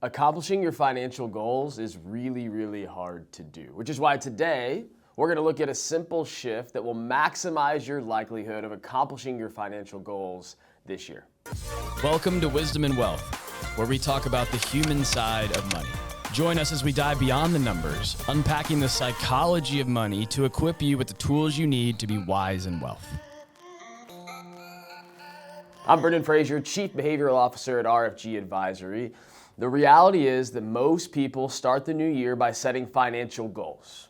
Accomplishing your financial goals is really, really hard to do, which is why today we're going to look at a simple shift that will maximize your likelihood of accomplishing your financial goals this year. Welcome to Wisdom and Wealth, where we talk about the human side of money. Join us as we dive beyond the numbers, unpacking the psychology of money to equip you with the tools you need to be wise in wealth. I'm Brendan Frazier, Chief Behavioral Officer at RFG Advisory. The reality is that most people start the new year by setting financial goals.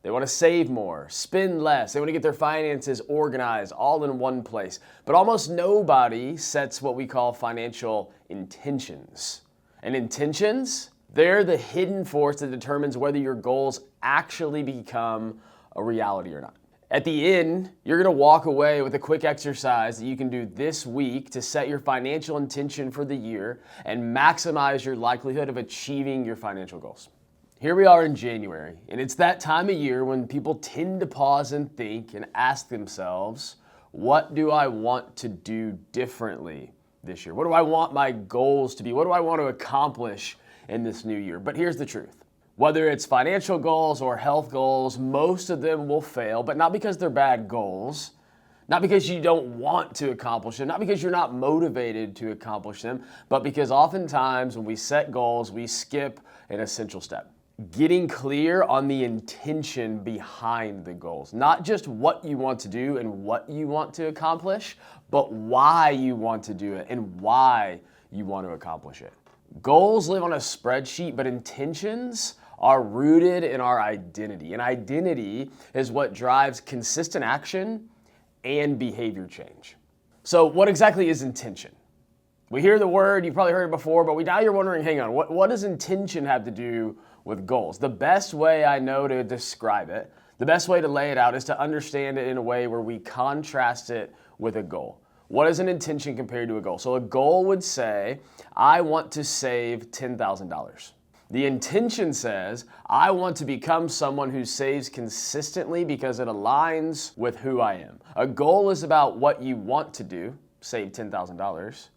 They want to save more, spend less, they want to get their finances organized all in one place. But almost nobody sets what we call financial intentions. And intentions, they're the hidden force that determines whether your goals actually become a reality or not. At the end, you're going to walk away with a quick exercise that you can do this week to set your financial intention for the year and maximize your likelihood of achieving your financial goals. Here we are in January, and it's that time of year when people tend to pause and think and ask themselves, what do I want to do differently this year? What do I want my goals to be? What do I want to accomplish in this new year? But here's the truth. Whether it's financial goals or health goals, most of them will fail, but not because they're bad goals, not because you don't want to accomplish them, not because you're not motivated to accomplish them, but because oftentimes when we set goals, we skip an essential step. Getting clear on the intention behind the goals, not just what you want to do and what you want to accomplish, but why you want to do it and why you want to accomplish it. Goals live on a spreadsheet, but intentions are rooted in our identity. And identity is what drives consistent action and behavior change. So what exactly is intention? We hear the word, you've probably heard it before, but now you're wondering, hang on, what does intention have to do with goals? The best way I know to describe it, the best way to lay it out is to understand it in a way where we contrast it with a goal. What is an intention compared to a goal? So a goal would say, I want to save $10,000. The intention says, I want to become someone who saves consistently because it aligns with who I am. A goal is about what you want to do, save $10,000.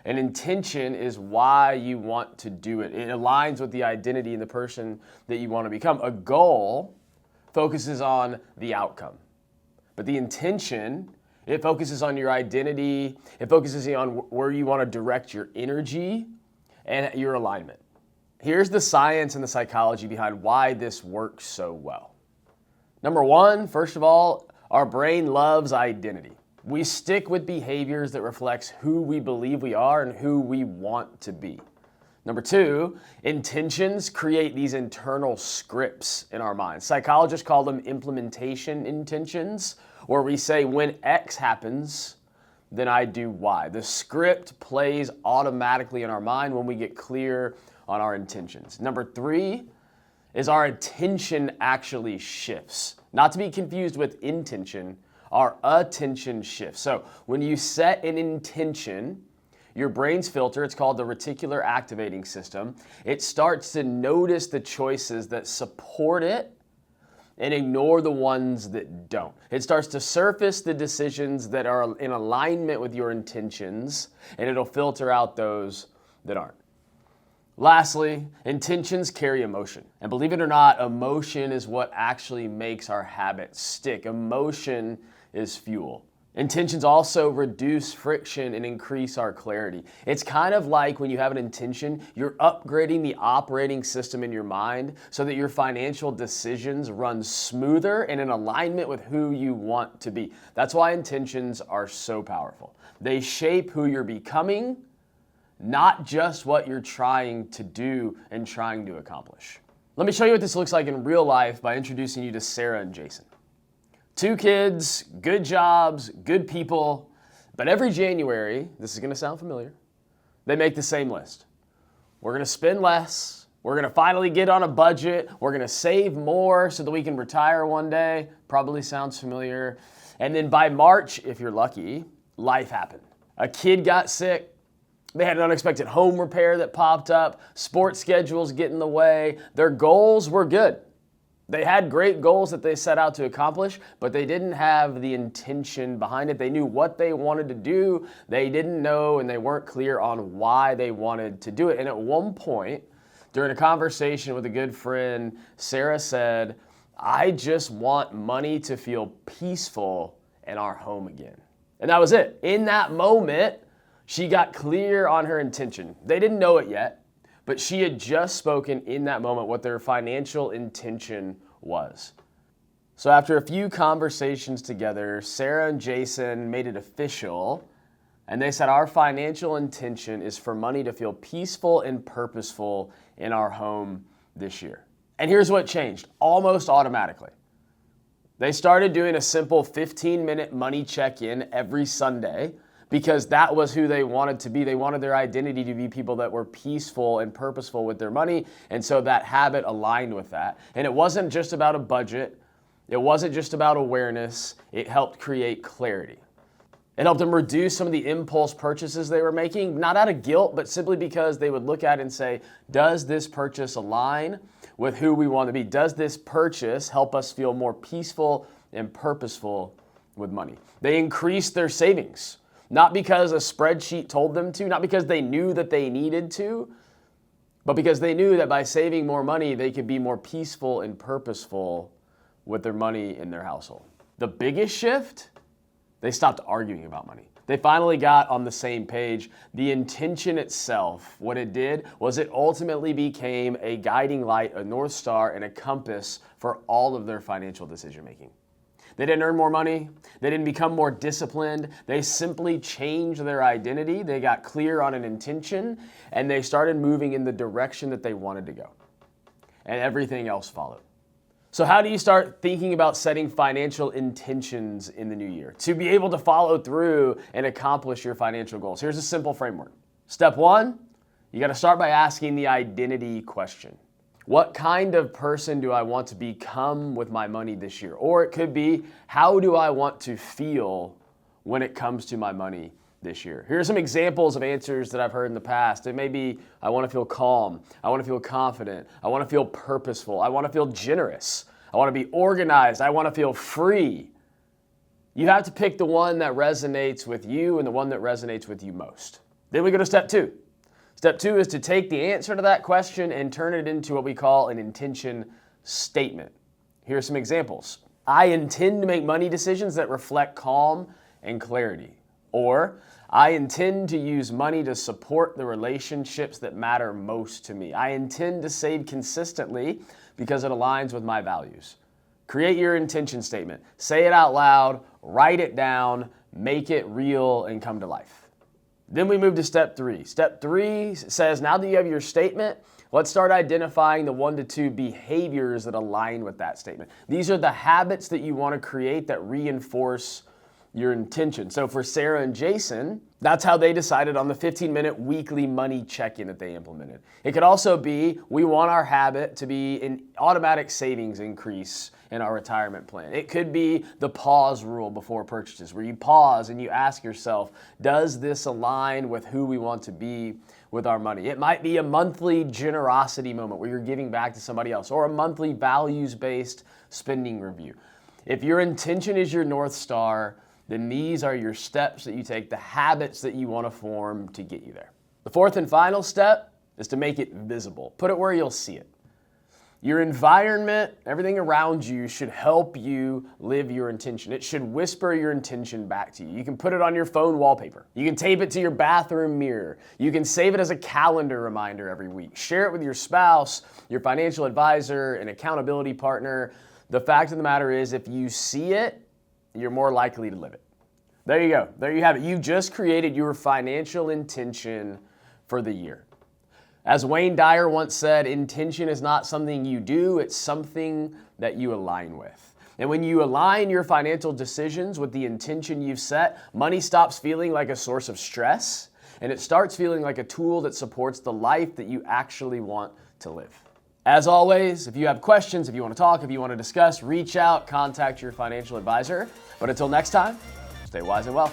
An intention is why you want to do it. It aligns with the identity and the person that you want to become. A goal focuses on the outcome. But the intention, it focuses on your identity. It focuses on where you want to direct your energy and your alignment. Here's the science and the psychology behind why this works so well. Number one, first of all, our brain loves identity. We stick with behaviors that reflects who we believe we are and who we want to be. Number two, intentions create these internal scripts in our minds. Psychologists call them implementation intentions, where we say, when X happens, then I do Y. The script plays automatically in our mind when we get clear on our intentions. Number three is our attention actually shifts. Not to be confused with intention, our attention shifts. So when you set an intention, your brain's filter, it's called the reticular activating system, it starts to notice the choices that support it and ignore the ones that don't. It starts to surface the decisions that are in alignment with your intentions, and it'll filter out those that aren't. Lastly, intentions carry emotion. And believe it or not, emotion is what actually makes our habits stick. Emotion is fuel. Intentions also reduce friction and increase our clarity. It's kind of like when you have an intention, you're upgrading the operating system in your mind so that your financial decisions run smoother and in alignment with who you want to be. That's why intentions are so powerful. They shape who you're becoming, not just what you're trying to do and trying to accomplish. Let me show you what this looks like in real life by introducing you to Sarah and Jason. 2 kids, good jobs, good people, but every January, this is gonna sound familiar, they make the same list. We're gonna spend less, we're gonna finally get on a budget, we're gonna save more so that we can retire one day, probably sounds familiar. And then by March, if you're lucky, life happened. A kid got sick, they had an unexpected home repair that popped up, sports schedules get in the way, their goals were good. They had great goals that they set out to accomplish, but they didn't have the intention behind it. They knew what they wanted to do. They didn't know and they weren't clear on why they wanted to do it. And at one point, during a conversation with a good friend, Sarah said, "I just want money to feel peaceful in our home again." And that was it. In that moment, she got clear on her intention. They didn't know it yet, but she had just spoken in that moment what their financial intention was. So after a few conversations together, Sarah and Jason made it official, and they said, "Our financial intention is for money to feel peaceful and purposeful in our home this year." And here's what changed almost automatically. They started doing a simple 15-minute money check-in every Sunday, because that was who they wanted to be. They wanted their identity to be people that were peaceful and purposeful with their money, and so that habit aligned with that. And it wasn't just about a budget. It wasn't just about awareness. It helped create clarity. It helped them reduce some of the impulse purchases they were making, not out of guilt, but simply because they would look at it and say, does this purchase align with who we want to be? Does this purchase help us feel more peaceful and purposeful with money? They increased their savings. Not because a spreadsheet told them to, not because they knew that they needed to, but because they knew that by saving more money, they could be more peaceful and purposeful with their money in their household. The biggest shift, they stopped arguing about money. They finally got on the same page. The intention itself, what it did was it ultimately became a guiding light, a North Star, and a compass for all of their financial decision making. They didn't earn more money. They didn't become more disciplined. They simply changed their identity. They got clear on an intention, and they started moving in the direction that they wanted to go. And everything else followed. So how do you start thinking about setting financial intentions in the new year to be able to follow through and accomplish your financial goals? Here's a simple framework. Step one, you got to start by asking the identity question. What kind of person do I want to become with my money this year? Or it could be, how do I want to feel when it comes to my money this year? Here are some examples of answers that I've heard in the past. It may be, I want to feel calm. I want to feel confident. I want to feel purposeful. I want to feel generous. I want to be organized. I want to feel free. You have to pick the one that resonates with you and the one that resonates with you most. Then we go to step two. Step two is to take the answer to that question and turn it into what we call an intention statement. Here are some examples. I intend to make money decisions that reflect calm and clarity. Or, I intend to use money to support the relationships that matter most to me. I intend to save consistently because it aligns with my values. Create your intention statement. Say it out loud, write it down, make it real, and come to life. Then we move to step three. Step three says, now that you have your statement, let's start identifying the 1 to 2 behaviors that align with that statement. These are the habits that you want to create that reinforce your intention. So for Sarah and Jason, that's how they decided on the 15-minute weekly money check-in that they implemented. It could also be, we want our habit to be an automatic savings increase in our retirement plan. It could be the pause rule before purchases, where you pause and you ask yourself, does this align with who we want to be with our money? It might be a monthly generosity moment where you're giving back to somebody else, or a monthly values-based spending review. If your intention is your North Star, then these are your steps that you take, the habits that you want to form to get you there. The fourth and final step is to make it visible. Put it where you'll see it. Your environment, everything around you should help you live your intention. It should whisper your intention back to you. You can put it on your phone wallpaper. You can tape it to your bathroom mirror. You can save it as a calendar reminder every week. Share it with your spouse, your financial advisor, an accountability partner. The fact of the matter is, if you see it, you're more likely to live it. There you go. There you have it. You just created your financial intention for the year. As Wayne Dyer once said, intention is not something you do, it's something that you align with. And when you align your financial decisions with the intention you've set, money stops feeling like a source of stress, and it starts feeling like a tool that supports the life that you actually want to live. As always, if you have questions, if you want to talk, if you want to discuss, reach out, contact your financial advisor. But until next time, stay wise and well.